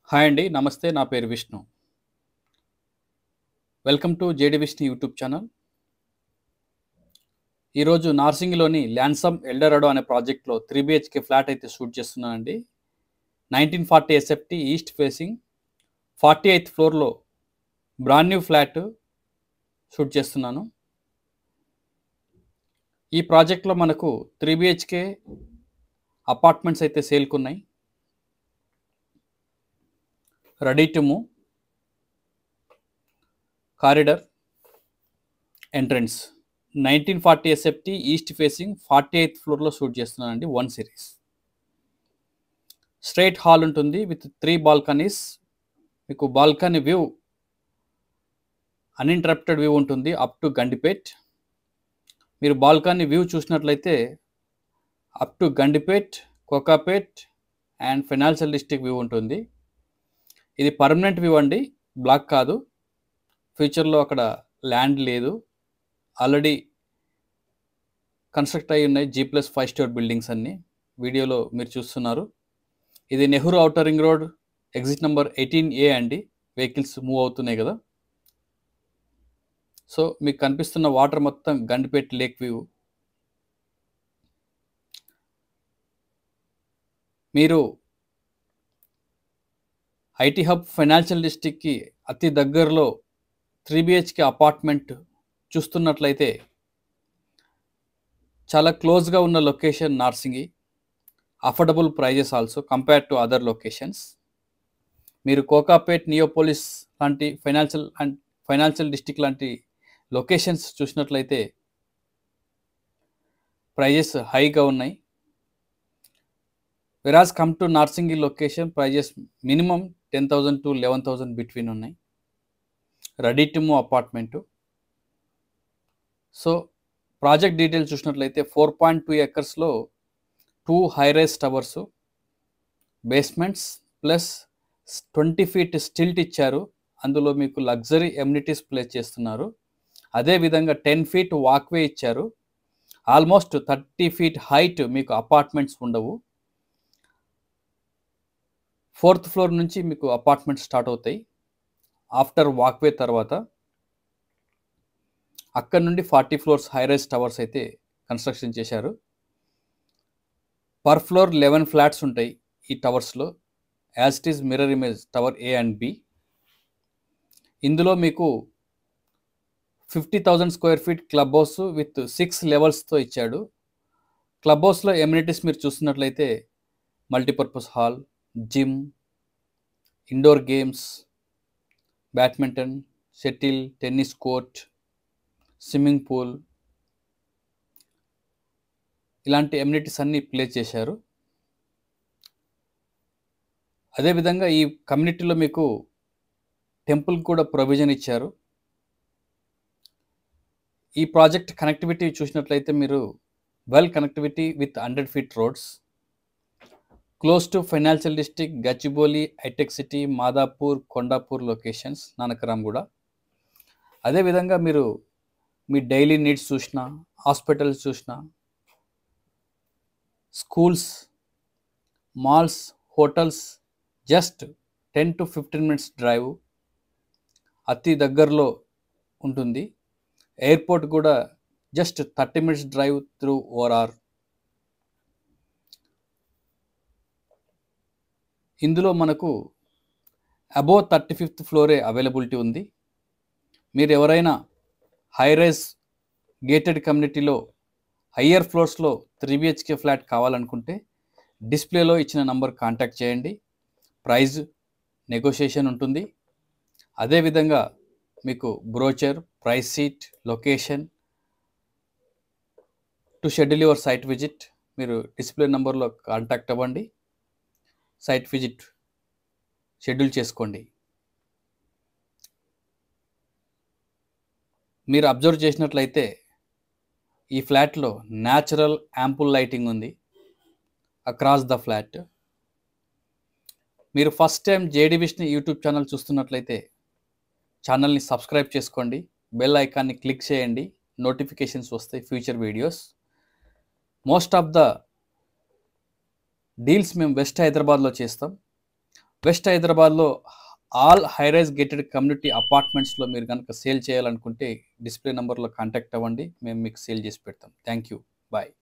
Hi అండి. నమస్తే. నా పేరు Vishnu. Welcome to JD Vishnu YouTube channel. ఈరోజు నార్సింగిలోని ల్యాన్సమ్ ఎల్డోరాడో అనే ప్రాజెక్ట్‌లో 3 బీహెచ్‌కే ఫ్లాట్ అయితే షూట్ చేస్తున్నానండి. 1940 ఎస్ఎఫ్టీ ఈస్ట్ ఫేసింగ్ 48th ఫ్లోర్‌లో బ్రాండ్ న్యూ ఫ్లాట్ షూట్ చేస్తున్నాను. ఈ ప్రాజెక్ట్‌లో మనకు 3 బీహెచ్‌కే అపార్ట్మెంట్స్ అయితే సేల్‌కున్నాయి. Ready to move, corridor, entrance. 1940 SFT east facing 48th ఫ్లోర్‌లో షూట్ చేస్తున్నానండి. 1 సిరీస్. స్ట్రెయిట్ హాల్ ఉంటుంది విత్ 3 బాల్కనీస్. మీకు బాల్కనీ వ్యూ అన్ఇంటరప్టెడ్ వ్యూ ఉంటుంది అప్ టు గండిపేట్. మీరు బాల్కనీ వ్యూ చూసినట్లయితే up to Gandipet, Kokapet and financial district view ఉంటుంది. ఇది పర్మనెంట్ వ్యూ అండి, బ్లాక్ కాదు. ఫ్యూచర్లో అక్కడ ల్యాండ్ లేదు, ఆల్రెడీ కన్స్ట్రక్ట్ అయి ఉన్నాయి G+5 స్టోర్ బిల్డింగ్స్ అన్నీ. వీడియోలో మీరు చూస్తున్నారు. ఇది Nehru outer ring road exit number 18A అండి. వెహికల్స్ మూవ్ అవుతున్నాయి కదా. సో మీకు కనిపిస్తున్న వాటర్ మొత్తం గండిపేట్ లేక్ వ్యూ. మీరు ఐటీ హబ్ ఫైనాన్షియల్ డిస్ట్రిక్ట్కి అతి దగ్గరలో 3 బీహెచ్కే అపార్ట్మెంట్ చూస్తున్నట్లయితే చాలా క్లోజ్గా ఉన్న location Narsingi. Affordable prices also compare to other locations. మీరు కోకాపేట్, నియోపోలిస్ లాంటి ఫైనాన్షియల్ డిస్ట్రిక్ట్ లాంటి లొకేషన్స్ చూసినట్లయితే ప్రైజెస్ హైగా ఉన్నాయి. Average come to Narsingi location prices minimum 10,000 to 11,000 between ఉన్నాయి. Ready to move apartment. So project details చూసినట్లయితే 4.2 ఎకర్స్లో 2 high rise towers, basements plus 20 feet stilt ఇచ్చారు. అందులో మీకు లగ్జరీ ఎమ్యూనిటీస్ ప్లేస్ చేస్తున్నారు. అదేవిధంగా 10 feet వాక్వే ఇచ్చారు. ఆల్మోస్ట్ 30 feet హైట్ మీకు అపార్ట్మెంట్స్ ఉండవు. 4th ఫ్లోర్ నుంచి మీకు అపార్ట్మెంట్స్ స్టార్ట్ అవుతాయి. ఆఫ్టర్ వాక్వే తర్వాత అక్కడ నుండి 40 floors హై రైజ్ టవర్స్ అయితే కన్స్ట్రక్షన్ చేశారు. పర్ ఫ్లోర్ 11 ఫ్లాట్స్ ఉంటాయి ఈ టవర్స్లో. As it is mirror image tower A and B. ఇందులో మీకు 50,000 square feet club house with 6 లెవెల్స్తో ఇచ్చాడు. క్లబ్ హౌస్లో ఎమ్యూనిటీస్ మీరు చూస్తున్నట్లయితే multipurpose hall, gym, indoor games, badminton, shuttle, tennis court, swimming pool, ఇలాంటి ఎమ్యూనిటీస్ అన్నీ ప్లేస్ చేశారు. అదేవిధంగా ఈ కమ్యూనిటీలో మీకు టెంపుల్ కూడా ప్రొవిజన్ ఇచ్చారు. ఈ ప్రాజెక్ట్ కనెక్టివిటీ చూసినట్లయితే మీరు well connectivity with 100 feet roads, close to financial district, Gachibowli, హైటెక్ సిటీ, మాదాపూర్, కొండాపూర్ లొకేషన్స్, నానక్రామ్గూడ. అదేవిధంగా మీరు మీ డైలీ నీడ్స్ చూసినా, హాస్పిటల్స్ చూసినా, schools, malls, hotels just 10 to 15 minutes drive అతి దగ్గరలో ఉంటుంది. ఎయిర్పోర్ట్ కూడా just 30 minutes drive through ORR. ఇందులో మనకు అబోవ్ 35th ఫ్లోరే అవైలబిలిటీ ఉంది. మీరు ఎవరైనా హై రైజ్ గేటెడ్ కమ్యూనిటీలో హయ్యర్ ఫ్లోర్స్లో 3 బీహెచ్కే ఫ్లాట్ కావాలనుకుంటే డిస్ప్లేలో ఇచ్చిన నంబర్ కాంటాక్ట్ చేయండి. ప్రైజ్ నెగోషియేషన్ ఉంటుంది. అదేవిధంగా మీకు brochure, price sheet, location to schedule your site visit మీరు డిస్ప్లే నెంబర్లో కాంటాక్ట్ అవ్వండి. సైట్ విజిట్ షెడ్యూల్ చేసుకోండి. మీరు అబ్జర్వ్ చేసినట్లయితే ఈ ఫ్లాట్లో న్యాచురల్ యాంపుల్ లైటింగ్ ఉంది అక్రాస్ ద ఫ్లాట్. మీరు first time JD Vishnu YouTube channel చూస్తున్నట్లయితే ఛానల్ని సబ్స్క్రైబ్ చేసుకోండి, బెల్ ఐకాన్ని క్లిక్ చేయండి, నోటిఫికేషన్స్ వస్తాయి future videos. Most of the deals మేము వెస్ట్ హైదరాబాద్లో చేస్తాం. వెస్ట్ హైదరాబాద్లో ఆల్ హైరైజ్ గేటెడ్ కమ్యూనిటీ అపార్ట్మెంట్స్లో మీరు కనుక సేల్ చేయాలనుకుంటే డిస్ప్లే నెంబర్లో కాంటాక్ట్ అవ్వండి, మేము మీకు సేల్ చేసి పెడతాం. Thank you. బాయ్.